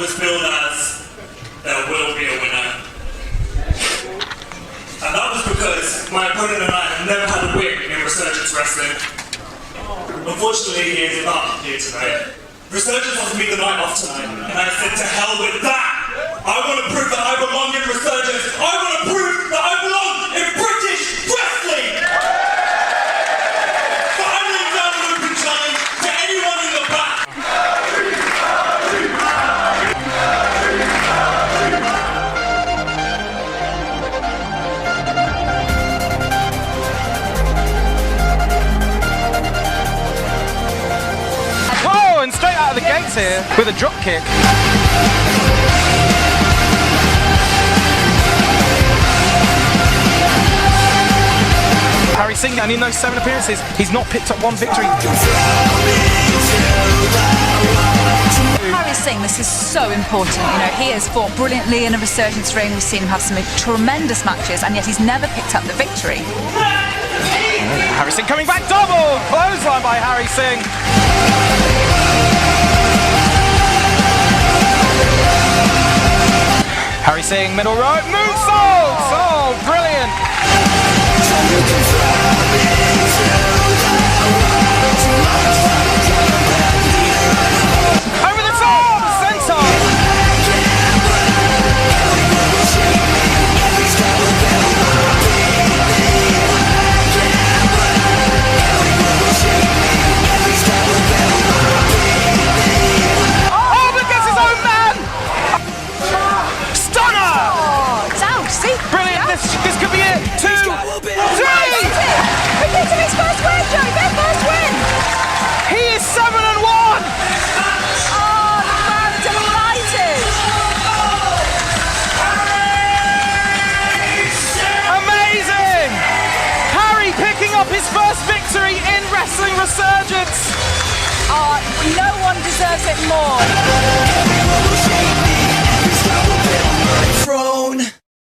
was billed as there will be a winner. And that was because my opponent and I have never had a win in Resurgence Wrestling. Unfortunately, he is not here tonight. Resurgence offered me the night off tonight, and I said to hell with that! I want to prove that I belong in Resurgence! I want to prove that I belong in British wrestling! But I'm laying down an open challenge to anyone in the back! Whoa, and straight out of the gates here with a drop kick. Harry Singh, and in those 7 appearances, he's not picked up one victory. Harry Singh, this is so important. You know, he has fought brilliantly in a Resurgence ring. We've seen him have some tremendous matches, and yet he's never picked up the victory. Harry Singh coming back, double clothesline by Harry Singh. Harry Singh, middle rope, moonsault! Oh, brilliant! Over the top, center! Oh, but gets his own man! Stunner! It's out, see? Brilliant, this could be it. 2, 3! He gets him his first win, Joe! Their first win! He is 7-1! Oh, the man delighted! Amazing! Harry picking up his first victory in Wrestling Resurgence! Oh, no one deserves it more.